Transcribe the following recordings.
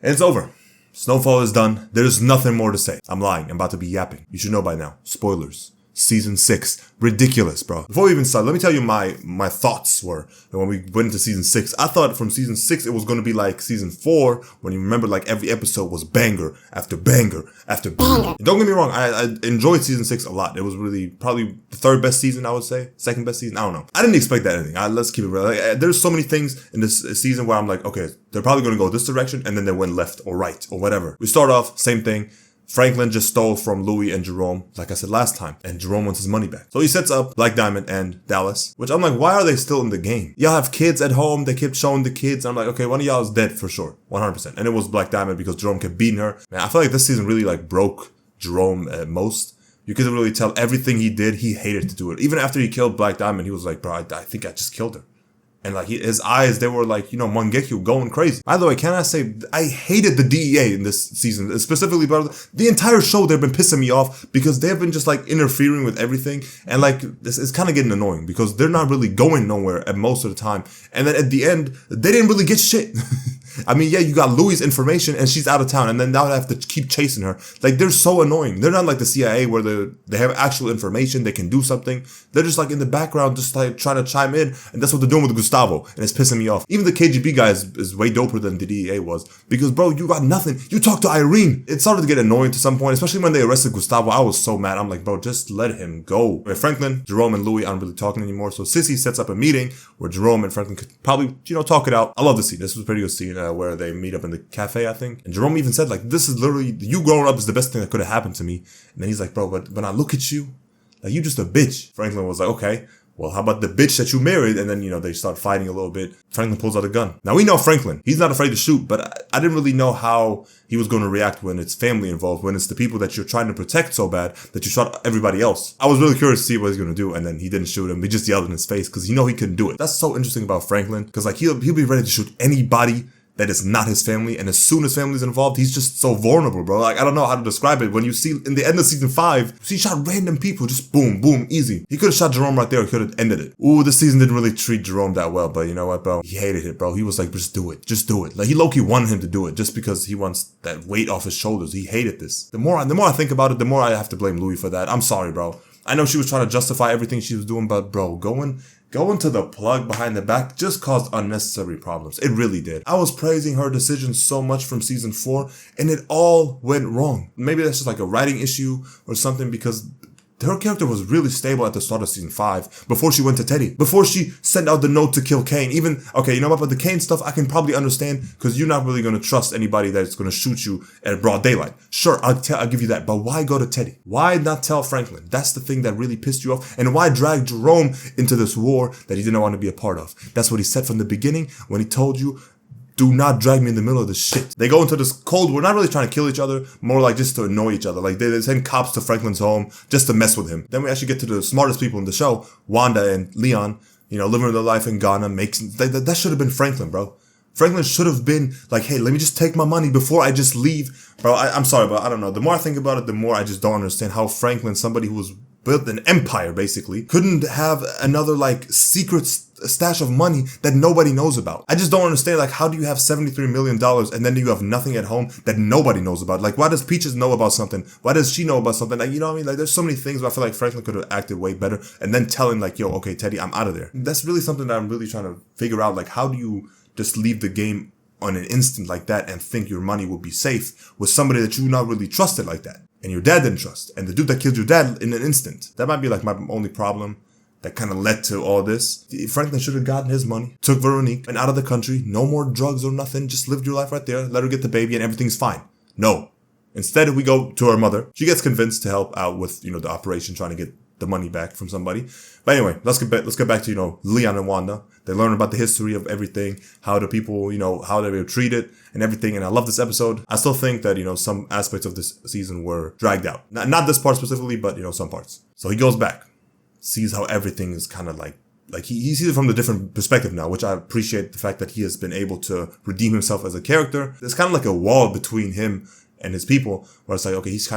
And it's over. Snowfall is done. There's nothing more to say. I'm lying. I'm about to be yapping. You should know by now. Spoilers. Season 6. Ridiculous, bro. Before we even start, let me tell you my thoughts were when we went into season 6. I thought from season 6 it was going to be like season 4 when you remember like every episode was banger after banger after banger. Don't get me wrong, I enjoyed season 6 a lot. It was really probably the third best season, I would say. Second best season, I don't know. I didn't expect that anything. Let's keep it real. Like, there's so many things in this season where I'm like, okay, they're probably going to go this direction and then they went left or right or whatever. We start off, same thing. Franklin just stole from Louis and Jerome, like I said last time, and Jerome wants his money back. So he sets up Black Diamond and Dallas, which I'm like, why are they still in the game? Y'all have kids at home. They kept showing the kids. I'm like, okay, one of y'all is dead for sure, 100%. And it was Black Diamond because Jerome kept beating her. Man, I feel like this season really like broke Jerome at most. You could really tell everything he did, he hated to do it. Even after he killed Black Diamond, he was like, bro, I think I just killed her. And like his eyes, they were like, Mangekyo going crazy. By the way, can I say, I hated the DEA in this season, specifically, but the entire show, they've been pissing me off because they've been just like interfering with everything. And like, this is kind of getting annoying because they're not really going nowhere at most of the time. And then at the end, they didn't really get shit. I mean, yeah, you got Louis' information and she's out of town and then now they have to keep chasing her. Like, they're so annoying. They're not like the CIA where they have actual information, they can do something. They're just like in the background, just like trying to chime in. And that's what they're doing with Gustavo. And it's pissing me off. Even the KGB guy is way doper than the DEA was. Because, bro, you got nothing. You talked to Irene. It started to get annoying to some point, especially when they arrested Gustavo. I was so mad. I'm like, bro, just let him go. With Franklin, Jerome, and Louis aren't really talking anymore. So Sissy sets up a meeting where Jerome and Franklin could probably, talk it out. I love the scene. This was a pretty good scene where they meet up in the cafe, I think. And Jerome even said, like, this is literally, you growing up is the best thing that could have happened to me. And then he's like, bro, but when I look at you, like, you just a bitch. Franklin was like, okay, well, how about the bitch that you married? And then, they start fighting a little bit. Franklin pulls out a gun. Now, we know Franklin. He's not afraid to shoot, but I didn't really know how he was going to react when it's family involved, when it's the people that you're trying to protect so bad that you shot everybody else. I was really curious to see what he's going to do, and then he didn't shoot him. He just yelled in his face because he couldn't do it. That's so interesting about Franklin because, like, he'll be ready to shoot anybody that is not his family, and as soon as family's involved, he's just so vulnerable, bro. Like, I don't know how to describe it. When you see in the end of season 5, he shot random people, just boom, boom, easy. He could have shot Jerome right there, he could have ended it. Ooh, this season didn't really treat Jerome that well, but you know what, bro? He hated it, bro. He was like, just do it. Like, he low-key wanted him to do it just because he wants that weight off his shoulders. He hated this. The more I think about it, the more I have to blame Louis for that. I'm sorry, bro. I know she was trying to justify everything she was doing, but bro, going to the plug behind the back just caused unnecessary problems. It really did. I was praising her decisions so much from season 4 and it all went wrong. Maybe that's just like a writing issue or something because her character was really stable at the start of season 5 before she went to Teddy, before she sent out the note to kill Kane. Even, okay, you know what, but the Kane stuff I can probably understand because you're not really going to trust anybody that's going to shoot you at broad daylight. Sure, I'll give you that, but why go to Teddy? Why not tell Franklin? That's the thing that really pissed you off. And why drag Jerome into this war that he didn't want to be a part of? That's what he said from the beginning when he told you, do not drag me in the middle of this shit. They go into this cold war, not really trying to kill each other, more like just to annoy each other. Like they send cops to Franklin's home just to mess with him. Then we actually get to the smartest people in the show, Wanda and Leon, living their life in Ghana. That should have been Franklin, bro. Franklin should have been like, hey, let me just take my money before I just leave. Bro, I'm sorry, but I don't know. The more I think about it, the more I just don't understand how Franklin, somebody who was built an empire basically, couldn't have another like secret stash of money that nobody knows about. I just don't understand, like, how do you have $73 million and then you have nothing at home that nobody knows about? Like, why does Peaches know about something? Why does she know about something? Like, you know what I mean? Like, there's so many things where I feel like Franklin could have acted way better and then telling like, yo, okay, Teddy, I'm out of there. That's really something that I'm really trying to figure out. Like, how do you just leave the game on an instant like that and think your money will be safe with somebody that you not really trusted like that? And your dad didn't trust. And the dude that killed your dad in an instant. That might be like my only problem that kind of led to all this. Franklin should have gotten his money, took Veronique, and out of the country. No more drugs or nothing. Just lived your life right there. Let her get the baby and everything's fine. No. Instead, we go to her mother. She gets convinced to help out with, the operation, trying to get the money back from somebody. But anyway, let's get back to, Leon and Wanda. They learn about the history of everything, how the people, how they were treated and everything. And I love this episode. I still think that, some aspects of this season were dragged out. Not this part specifically, but, some parts. So he goes back, sees how everything is kind of like he sees it from a different perspective now, which I appreciate the fact that he has been able to redeem himself as a character. There's kind of like a wall between him and his people where it's like, okay, he's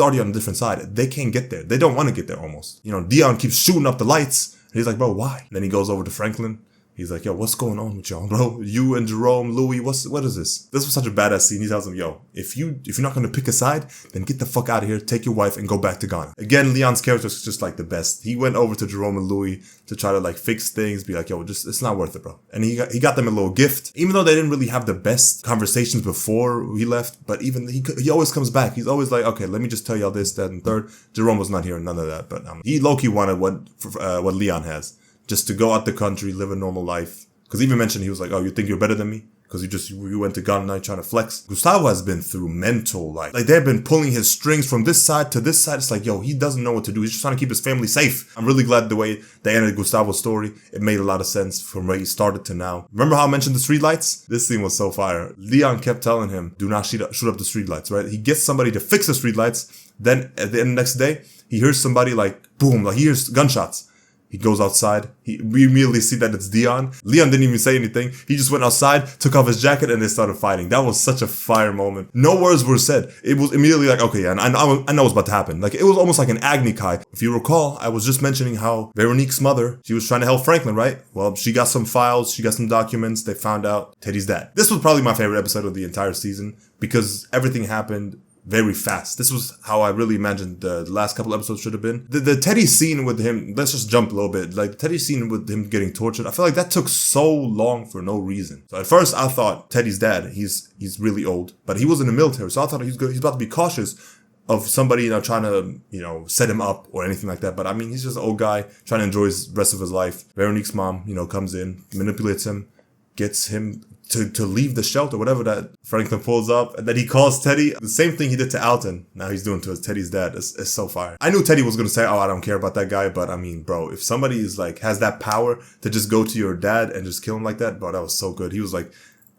already on a different side. They can't get there. They don't want to get there almost. Dion keeps shooting up the lights. And he's like, bro, why? And then he goes over to Franklin. He's like, yo, what's going on with y'all, bro? You and Jerome, Louis, what is this? This was such a badass scene. He tells him, yo, if you're not gonna pick a side, then get the fuck out of here, take your wife, and go back to Ghana. Again, Leon's character is just like the best. He went over to Jerome and Louis to try to like fix things, be like, yo, just it's not worth it, bro. And he got them a little gift, even though they didn't really have the best conversations before he left. But even he always comes back. He's always like, okay, let me just tell y'all this, that, and third. Jerome was not hearing none of that, but he low-key wanted what Leon has, just to go out the country, live a normal life. Because he even mentioned, he was like, oh, you think you're better than me? Because you went to Ghana now trying to flex. Gustavo has been through mental, like they've been pulling his strings from this side to this side. It's like, yo, he doesn't know what to do. He's just trying to keep his family safe. I'm really glad the way they ended Gustavo's story. It made a lot of sense from where he started to now. Remember how I mentioned the streetlights? This scene was so fire. Leon kept telling him, do not shoot up the streetlights, right? He gets somebody to fix the streetlights. Then at the end of the next day, he hears somebody like, boom, like he hears gunshots. He goes outside. We immediately see that it's Dion. Leon didn't even say anything. He just went outside, took off his jacket, and they started fighting. That was such a fire moment. No words were said. It was immediately like, okay, yeah, I know what's about to happen. Like, it was almost like an Agni Kai. If you recall, I was just mentioning how Veronique's mother, she was trying to help Franklin, right? Well, she got some files, she got some documents. They found out Teddy's dad. This was probably my favorite episode of the entire season because everything happened very fast. This was how I really imagined the last couple episodes should have been. The Teddy scene with him, let's just jump a little bit. Like the Teddy scene with him getting tortured, I feel like that took so long for no reason. So at first I thought Teddy's dad, he's really old, but he was in the military. So I thought he's about to be cautious of somebody, trying to, set him up or anything like that. But I mean, he's just an old guy trying to enjoy the rest of his life. Veronique's mom, comes in, manipulates him, gets him to leave the shelter, whatever that Franklin pulls up, and then he calls Teddy. The same thing he did to Alton, now he's doing to Teddy's dad. It's so fire. I knew Teddy was going to say, oh, I don't care about that guy, but I mean, bro, if somebody is like, has that power to just go to your dad and just kill him like that, bro, that was so good. He was like,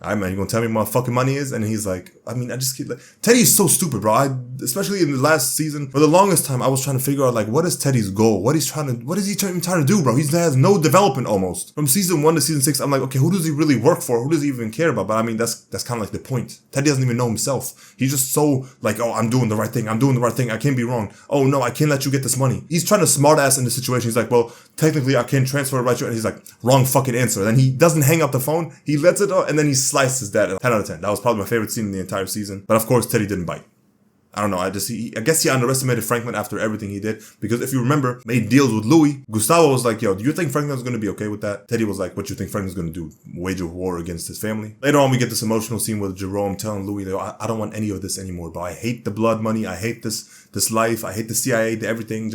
all right, man, you gonna tell me what my fucking money is? And he's like, I mean, I just keep like, Teddy's so stupid, bro. Especially in the last season, for the longest time, I was trying to figure out, like, what is Teddy's goal? What is he trying to do, bro? He has no development almost. From season 1 to season 6, I'm like, okay, who does he really work for? Who does he even care about? But I mean, that's kind of like the point. Teddy doesn't even know himself. He's just so like, oh, I'm doing the right thing. I can't be wrong. Oh no, I can't let you get this money. He's trying to smart ass in the situation. He's like, well, technically I can't transfer it right to you. And he's like, wrong fucking answer. Then he doesn't hang up the phone. He lets it go, and then he slices that. 10 out of 10. That was probably my favorite scene in the entire season. But of course, Teddy didn't bite. I don't know. I guess he underestimated Franklin after everything he did. Because if you remember, made deals with Louis. Gustavo was like, yo, do you think Franklin's going to be okay with that? Teddy was like, what do you think Franklin's going to do? Wage a war against his family? Later on, we get this emotional scene with Jerome telling Louis, I don't want any of this anymore, bro. I hate the blood money. I hate this life. I hate the CIA, everything.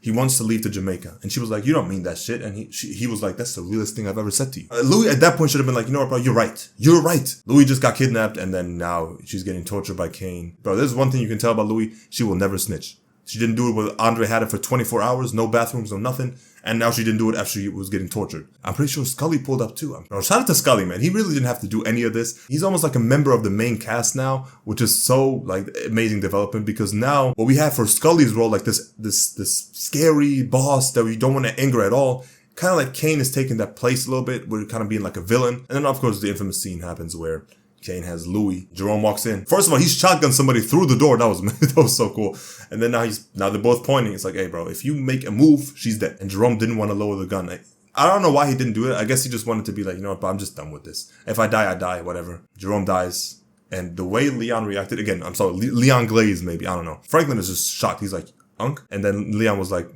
He wants to leave to Jamaica. And she was like, you don't mean that shit. And he was like, that's the realest thing I've ever said to you. Louis at that point should have been like, you know what, bro, you're right. You're right. Louis just got kidnapped, and then now she's getting tortured by Kane. Bro, there's one thing you can tell about Louis. She will never snitch. She didn't do it when Andre had it for 24 hours, no bathrooms, no nothing. And now she didn't do it after she was getting tortured. I'm pretty sure Scully pulled up too. Shout out to Scully, man. He really didn't have to do any of this. He's almost like a member of the main cast now, which is so like amazing development, because now what we have for Scully's role, like this scary boss that we don't want to anger at all, kind of like Kane is taking that place a little bit. We're kind of being like a villain. And then of course the infamous scene happens where Kane has Louis. Jerome walks in. First of all, he's shotgun somebody through the door. That was so cool. And then now they're both pointing. It's like, hey, bro, if you make a move, she's dead. And Jerome didn't want to lower the gun. I don't know why he didn't do it. I guess he just wanted to be like, you know what, but I'm just done with this. If I die, I die, whatever. Jerome dies. And the way Leon reacted, again, I'm sorry, Leon glazed maybe, I don't know. Franklin is just shocked. He's like, Unc? And then Leon was like,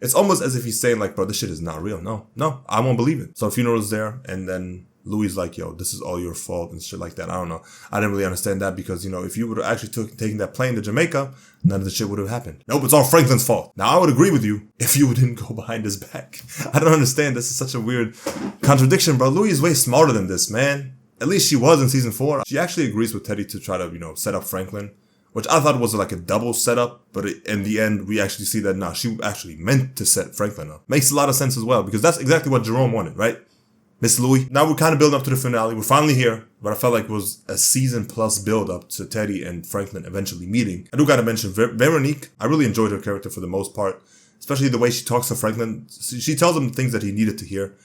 it's almost as if he's saying like, bro, this shit is not real. No, I won't believe it. So funeral's there, and then Louis is like, yo, this is all your fault and shit like that. I don't know. I didn't really understand that because, if you would have actually taken that plane to Jamaica, none of the shit would have happened. Nope, it's all Franklin's fault. Now, I would agree with you if you didn't go behind his back. I don't understand. This is such a weird contradiction, bro. Louis is way smarter than this, man. At least she was in season 4. She actually agrees with Teddy to try to, set up Franklin, which I thought was like a double setup. But in the end, we actually see that, she actually meant to set Franklin up. Makes a lot of sense as well, because that's exactly what Jerome wanted, right? Miss Louis. Now we're kind of building up to the finale. We're finally here, but I felt like it was a season plus build up to Teddy and Franklin eventually meeting. I do gotta mention Veronique. I really enjoyed her character for the most part, especially the way she talks to Franklin. She tells him the things that he needed to hear,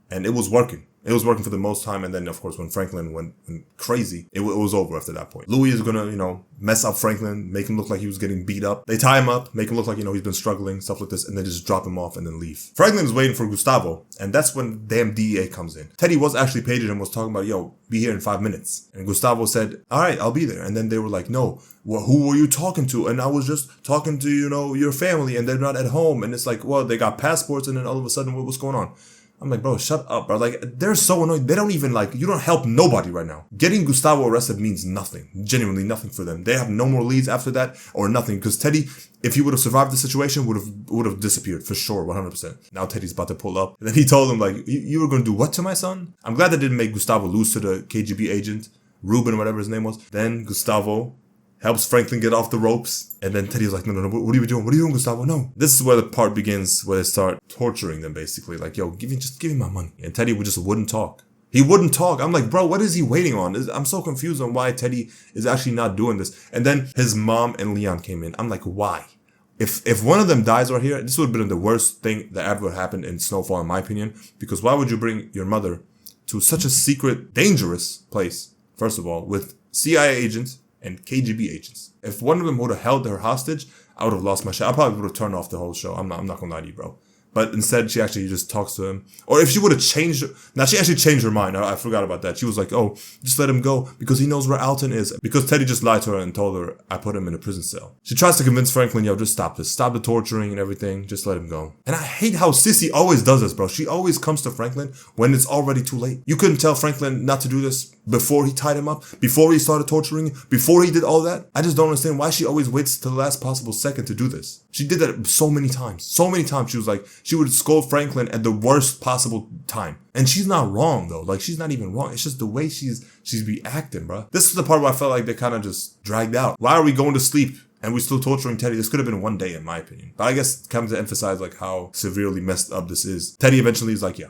and it was working. It was working for the most time, and then of course when Franklin went crazy, it was over after that point. Louis is gonna, mess up Franklin, make him look like he was getting beat up. They tie him up, make him look like, he's been struggling, stuff like this, and then just drop him off and then leave. Franklin is waiting for Gustavo, and that's when damn DEA comes in. Teddy was actually paging him, was talking about, yo, be here in 5 minutes. And Gustavo said, all right, I'll be there. And then they were like, no, well, who were you talking to? And I was just talking to, your family, and they're not at home. And it's like, well, they got passports, and then all of a sudden, what's going on? I'm like, bro, shut up, bro. Like, they're so annoying. They don't even, you don't help nobody right now. Getting Gustavo arrested means nothing. Genuinely nothing for them. They have no more leads after that or nothing. Because Teddy, if he would have survived the situation, would have disappeared for sure, 100%. Now Teddy's about to pull up. And then he told him, like, you were going to do what to my son? I'm glad they didn't make Gustavo lose to the KGB agent, Ruben, whatever his name was. Then Gustavo helps Franklin get off the ropes. And then Teddy was like, no, what are you doing? What are you doing, Gustavo? No. This is where the part begins, where they start torturing them, basically. Like, yo, just give me my money. And Teddy just wouldn't talk. He wouldn't talk. I'm like, bro, what is he waiting on? I'm so confused on why Teddy is actually not doing this. And then his mom and Leon came in. I'm like, why? If one of them dies right here, this would have been the worst thing that ever happened in Snowfall, in my opinion. Because why would you bring your mother to such a secret, dangerous place, first of all, with CIA agents and KGB agents? If one of them would have held her hostage, I would have lost my shit. I probably would have turned off the whole show. I'm not gonna lie to you, bro. But instead, she actually just talks to him. Or if she would have changed... Now, she actually changed her mind. I forgot about that. She was like, oh, just let him go because he knows where Alton is. Because Teddy just lied to her and told her, I put him in a prison cell. She tries to convince Franklin, yo, just stop this. Stop the torturing and everything. Just let him go. And I hate how Sissy always does this, bro. She always comes to Franklin when it's already too late. You couldn't tell Franklin not to do this before he tied him up, before he started torturing him, before he did all that. I just don't understand why she always waits till the last possible second to do this. She did that so many times. So many times she was like, she would scold Franklin at the worst possible time. And she's not wrong though. Like, she's not even wrong. It's just the way she's reacting, bro. This is the part where I felt like they kind of just dragged out. Why are we going to sleep and we're still torturing Teddy? This could have been one day in my opinion. But I guess comes to emphasize like how severely messed up this is. Teddy eventually is like, yeah,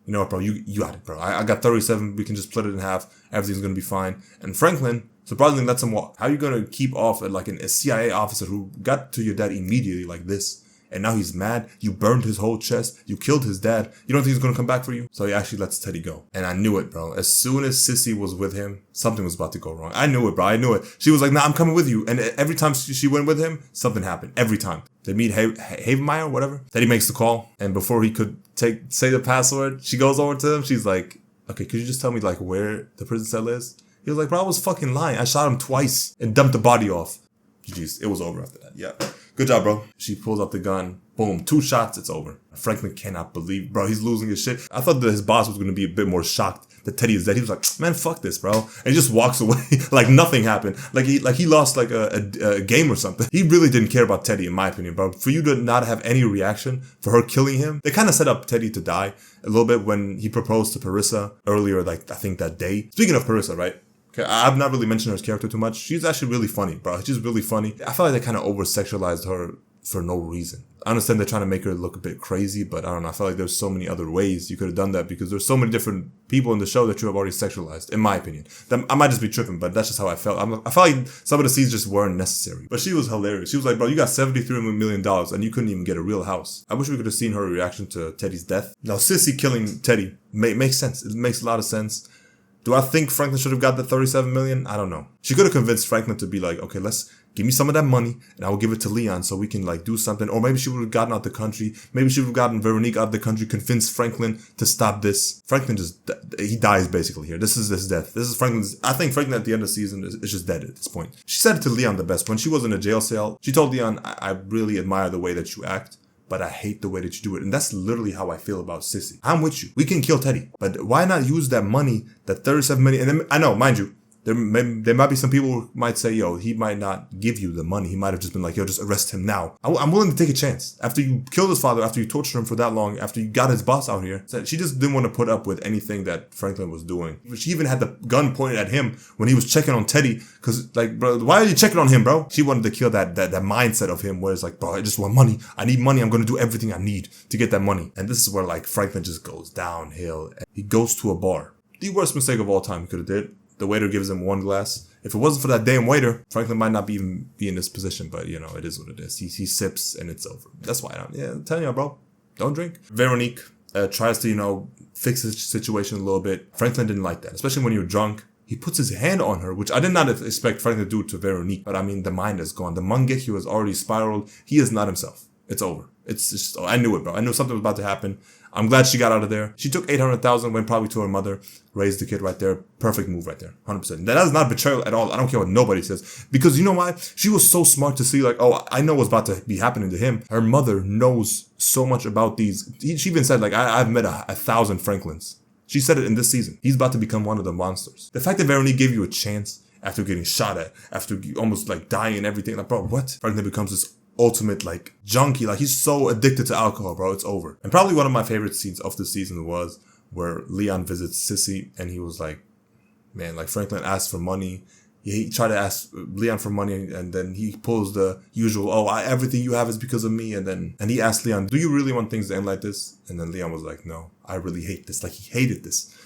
you know what, bro, you got it, bro. I got 37. We can just split it in half. Everything's going to be fine. And Franklin surprisingly lets him walk. How are you going to keep off at like a CIA officer who got to your dad immediately like this? And now he's mad. You burned his whole chest. You killed his dad. You don't think he's going to come back for you? So he actually lets Teddy go. And I knew it, bro. As soon as Sissy was with him, something was about to go wrong. I knew it, bro. I knew it. She was like, nah, I'm coming with you. And every time she went with him, something happened. Every time. They meet Havenmeyer or whatever. Teddy makes the call. And before he could say the password, she goes over to him. She's like, okay, could you just tell me like where the prison cell is? He was like, bro, I was fucking lying. I shot him twice and dumped the body off. Jeez, it was over after that. Yeah. Good job, bro. She pulls out the gun. Boom. 2 shots. It's over. Franklin cannot believe, bro, he's losing his shit. I thought that his boss was going to be a bit more shocked that Teddy is dead. He was like, man, fuck this, bro. And he just walks away like nothing happened. Like he lost like a game or something. He really didn't care about Teddy, in my opinion, bro. For you to not have any reaction for her killing him, they kind of set up Teddy to die a little bit when he proposed to Parissa earlier, like I think that day. Speaking of Parissa, right? Okay, I've not really mentioned her character too much. She's actually really funny, bro. She's really funny. I feel like they kind of over-sexualized her for no reason. I understand they're trying to make her look a bit crazy, but I don't know. I feel like there's so many other ways you could have done that because there's so many different people in the show that you have already sexualized, in my opinion. I might just be tripping, but that's just how I felt. I felt like some of the scenes just weren't necessary. But she was hilarious. She was like, bro, you got $73 million and you couldn't even get a real house. I wish we could have seen her reaction to Teddy's death. Now, Sissy killing Teddy makes sense. It makes a lot of sense. Do I think Franklin should have got the $37 million? I don't know. She could have convinced Franklin to be like, okay, let's give me some of that money and I will give it to Leon so we can like do something. Or maybe she would have gotten out the country. Maybe she would have gotten Veronique out of the country, convinced Franklin to stop this. Franklin he dies basically here. This is his death. This is Franklin's. I think Franklin at the end of the season is just dead at this point. She said it to Leon the best. When she was in a jail cell, she told Leon, I really admire the way that you act, but I hate the way that you do it. And that's literally how I feel about Sissy. I'm with you. We can kill Teddy. But why not use that money, that $37 million? And then, I know, mind you, there might be some people who might say, yo, he might not give you the money. He might have just been like, yo, just arrest him now. I'm willing to take a chance. After you killed his father, after you tortured him for that long, after you got his boss out here, she just didn't want to put up with anything that Franklin was doing. She even had the gun pointed at him when he was checking on Teddy. Cause like, bro, why are you checking on him, bro? She wanted to kill that mindset of him where it's like, bro, I just want money. I need money. I'm going to do everything I need to get that money. And this is where like Franklin just goes downhill. He goes to a bar. The worst mistake of all time he could have did. The waiter gives him 1 glass. If it wasn't for that damn waiter, Franklin might not even be in this position, but you know, it is what it is. He sips and it's over. That's why I'm telling you, bro, don't drink. Veronique tries to, fix the situation a little bit. Franklin didn't like that, especially when you're drunk. He puts his hand on her, which I did not expect Franklin to do to Veronique. But I mean, the mind is gone. The Mangekyo has already spiraled. He is not himself. It's over. It's just, I knew it, bro. I knew something was about to happen. I'm glad she got out of there. She took 800,000, went probably to her mother, raised the kid right there. Perfect move right there. 100%. That is not betrayal at all. I don't care what nobody says. Because you know why? She was so smart to see like, oh, I know what's about to be happening to him. Her mother knows so much about these. She even said like, I've met 1,000 Franklins. She said it in this season. He's about to become one of the monsters. The fact that Veronique gave you a chance after getting shot at, after almost like dying and everything. Like, bro, what? Franklin becomes this ultimate like junkie. Like, he's so addicted to alcohol, bro. It's over. And probably one of my favorite scenes of the season was where Leon visits Sissy and he was like, man, like Franklin asked for money. He tried to ask Leon for money and then he pulls the usual, oh, everything you have is because of me. And he asked Leon, do you really want things to end like this? And then Leon was like, no, I really hate this. Like, he hated this.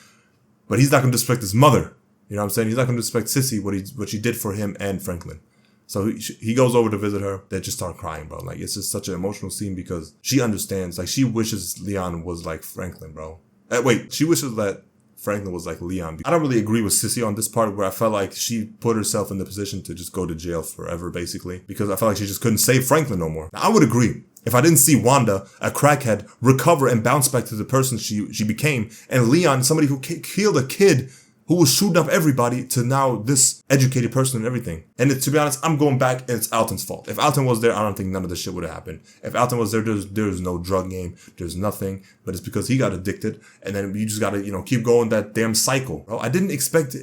But he's not going to disrespect his mother. You know what I'm saying? He's not going to disrespect Sissy, what she did for him and Franklin. So he goes over to visit her. They just start crying, bro. Like, it's just such an emotional scene because she understands. Like, she wishes Leon was like Franklin, bro. She wishes that Franklin was like Leon. I don't really agree with Sissy on this part where I felt like she put herself in the position to just go to jail forever, basically. Because I felt like she just couldn't save Franklin no more. Now, I would agree. If I didn't see Wanda, a crackhead, recover and bounce back to the person she became, and Leon, somebody who killed a kid who was shooting up everybody, to now this educated person and everything. And to be honest, I'm going back and it's Alton's fault. If Alton was there, I don't think none of this shit would have happened. If Alton was there, there's no drug game. There's nothing. But it's because he got addicted. And then you just got to, keep going that damn cycle. Bro, I didn't expect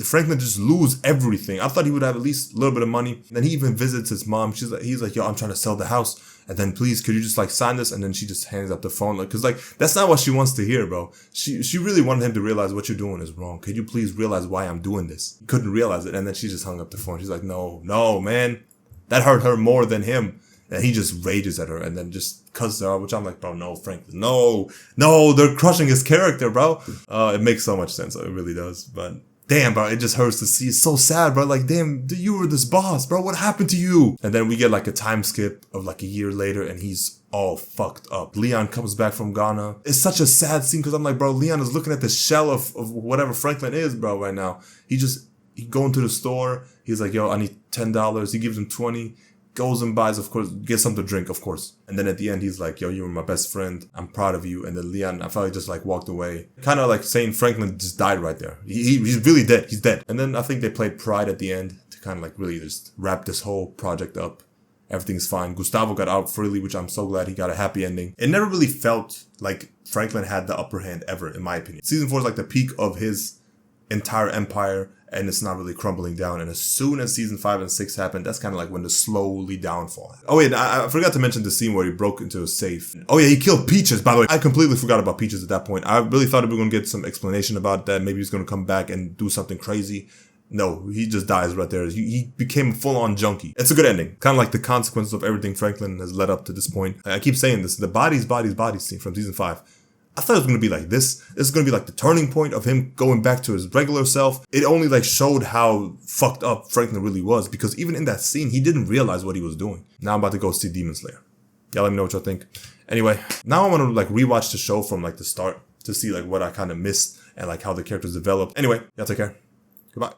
Franklin to just lose everything. I thought he would have at least a little bit of money. And then he even visits his mom. He's like, yo, I'm trying to sell the house. And then please, could you just like sign this? And then she just hangs up the phone. Like, cause like, that's not what she wants to hear, bro. She really wanted him to realize what you're doing is wrong. Could you please realize why I'm doing this? He couldn't realize it. And then she just hung up the phone. She's like, no, man. That hurt her more than him. And he just rages at her and then just cusses her out, which I'm like, bro, no, Franklin, no, they're crushing his character, bro. It makes so much sense. It really does. But damn, bro, it just hurts to see. It's so sad, bro. Like, damn, you were this boss, bro. What happened to you? And then we get like a time skip of like a year later and he's all fucked up. Leon comes back from Ghana. It's such a sad scene because I'm like, bro, Leon is looking at the shell of whatever Franklin is, bro, right now. He going to the store. He's like, yo, I need $10. He gives him 20. Goes and buys, of course, gets something to drink, of course. And then at the end, he's like, yo, you were my best friend. I'm proud of you. And then Leon, I felt like just like walked away. Kind of like saying Franklin just died right there. He's really dead. He's dead. And then I think they played Pride at the end to kind of like really just wrap this whole project up. Everything's fine. Gustavo got out freely, which I'm so glad he got a happy ending. It never really felt like Franklin had the upper hand ever, in my opinion. Season 4 is like the peak of his entire empire. And it's not really crumbling down. And as soon as season 5 and 6 happened, that's kind of like when the slowly downfall happened. Oh wait, I forgot to mention the scene where he broke into a safe. Oh yeah, he killed Peaches, by the way. I completely forgot about Peaches at that point. I really thought we were going to get some explanation about that. Maybe he's going to come back and do something crazy. No, he just dies right there. He became a full-on junkie. It's a good ending. Kind of like the consequences of everything Franklin has led up to this point. I keep saying this, the bodies scene from season 5. I thought it was going to be like this. This is going to be like the turning point of him going back to his regular self. It only like showed how fucked up Franklin really was because even in that scene, he didn't realize what he was doing. Now I'm about to go see Demon Slayer. Y'all let me know what y'all think. Anyway, now I want to like rewatch the show from like the start to see like what I kind of missed and like how the characters developed. Anyway, y'all take care. Goodbye.